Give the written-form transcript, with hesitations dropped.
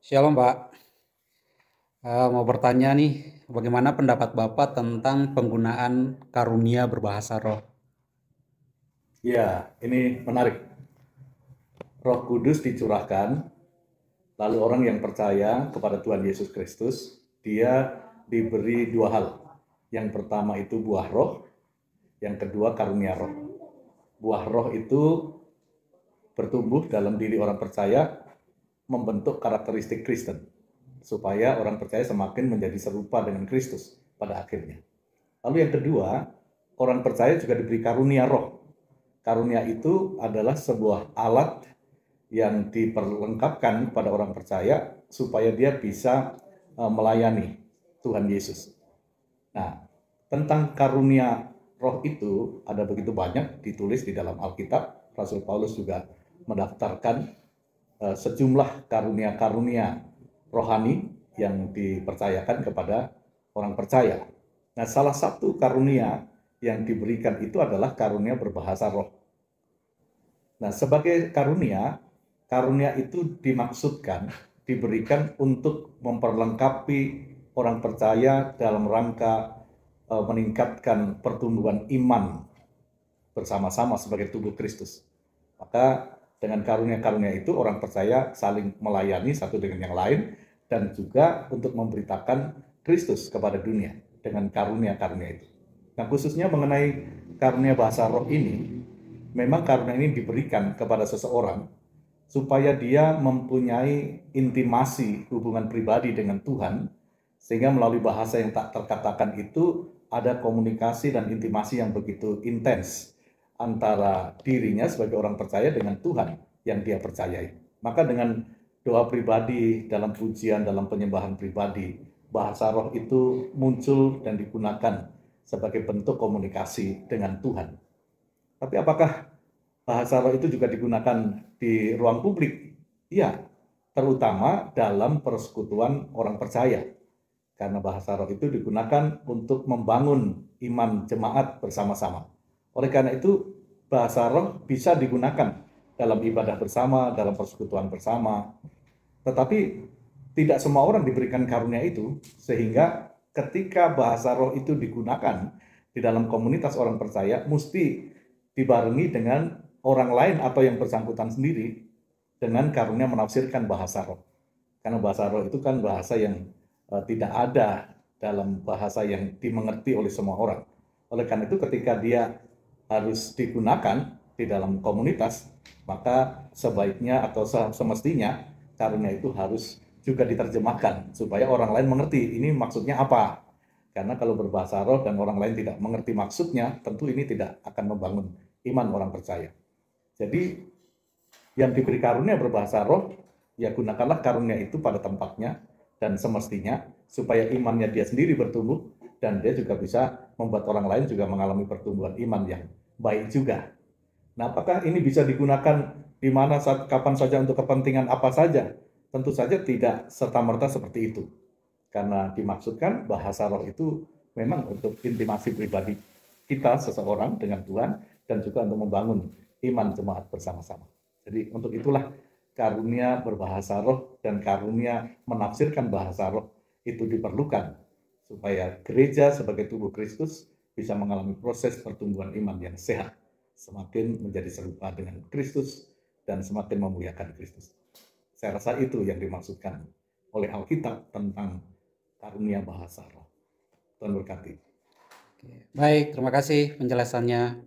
Shalom Pak. Mau bertanya nih, bagaimana pendapat Bapak tentang penggunaan karunia berbahasa roh? Ya, ini menarik. Roh Kudus dicurahkan, lalu orang yang percaya kepada Tuhan Yesus Kristus, dia diberi dua hal. Yang pertama itu buah roh, yang kedua karunia roh. Buah roh itu bertumbuh dalam diri orang percaya, membentuk karakteristik Kristen, supaya orang percaya semakin menjadi serupa dengan Kristus pada akhirnya. Lalu yang kedua, orang percaya juga diberi karunia roh. Karunia itu adalah sebuah alat yang diperlengkapkan pada orang percaya supaya dia bisa melayani Tuhan Yesus. Nah, tentang karunia roh itu ada begitu banyak ditulis di dalam Alkitab. Rasul Paulus juga mendaftarkan sejumlah karunia-karunia rohani yang dipercayakan kepada orang percaya. Nah, salah satu karunia yang diberikan itu adalah karunia berbahasa roh. Nah, sebagai karunia, karunia itu dimaksudkan diberikan untuk memperlengkapi orang percaya dalam rangka meningkatkan pertumbuhan iman bersama-sama sebagai tubuh Kristus. Maka dengan karunia-karunia itu orang percaya saling melayani satu dengan yang lain dan juga untuk memberitakan Kristus kepada dunia dengan karunia-karunia itu. Nah, khususnya mengenai karunia bahasa roh ini, memang karunia ini diberikan kepada seseorang supaya dia mempunyai intimasi hubungan pribadi dengan Tuhan, sehingga melalui bahasa yang tak terkatakan itu ada komunikasi dan intimasi yang begitu intens antara dirinya sebagai orang percaya dengan Tuhan yang dia percayai. Maka dengan doa pribadi, dalam pujian, dalam penyembahan pribadi, bahasa roh itu muncul dan digunakan sebagai bentuk komunikasi dengan Tuhan. Tapi apakah bahasa roh itu juga digunakan di ruang publik? Iya, terutama dalam persekutuan orang percaya. Karena bahasa roh itu digunakan untuk membangun iman jemaat bersama-sama. Oleh karena itu, bahasa roh bisa digunakan dalam ibadah bersama, dalam persekutuan bersama. Tetapi tidak semua orang diberikan karunia itu, sehingga ketika bahasa roh itu digunakan di dalam komunitas orang percaya, mesti dibarengi dengan orang lain atau yang bersangkutan sendiri dengan karunia menafsirkan bahasa roh. Karena bahasa roh itu kan bahasa yang tidak ada dalam bahasa yang dimengerti oleh semua orang. Oleh karena itu ketika dia harus digunakan di dalam komunitas, maka sebaiknya atau semestinya karunia itu harus juga diterjemahkan supaya orang lain mengerti ini maksudnya apa. Karena kalau berbahasa roh dan orang lain tidak mengerti maksudnya, tentu ini tidak akan membangun iman orang percaya. Jadi yang diberi karunia berbahasa roh, ya gunakanlah karunia itu pada tempatnya dan semestinya supaya imannya dia sendiri bertumbuh dan dia juga bisa membuat orang lain juga mengalami pertumbuhan iman yang baik juga. Nah, apakah ini bisa digunakan di mana saat kapan saja untuk kepentingan apa saja? Tentu saja tidak serta-merta seperti itu. Karena dimaksudkan bahasa roh itu memang untuk intimasi pribadi kita seseorang dengan Tuhan dan juga untuk membangun iman jemaat bersama-sama. Jadi untuk itulah karunia berbahasa roh dan karunia menafsirkan bahasa roh itu diperlukan supaya gereja sebagai tubuh Kristus bisa mengalami proses pertumbuhan iman yang sehat, semakin menjadi serupa dengan Kristus dan semakin memuliakan Kristus. Saya rasa itu yang dimaksudkan oleh Alkitab tentang karunia bahasa roh. Tuhan berkati. Baik, terima kasih penjelasannya.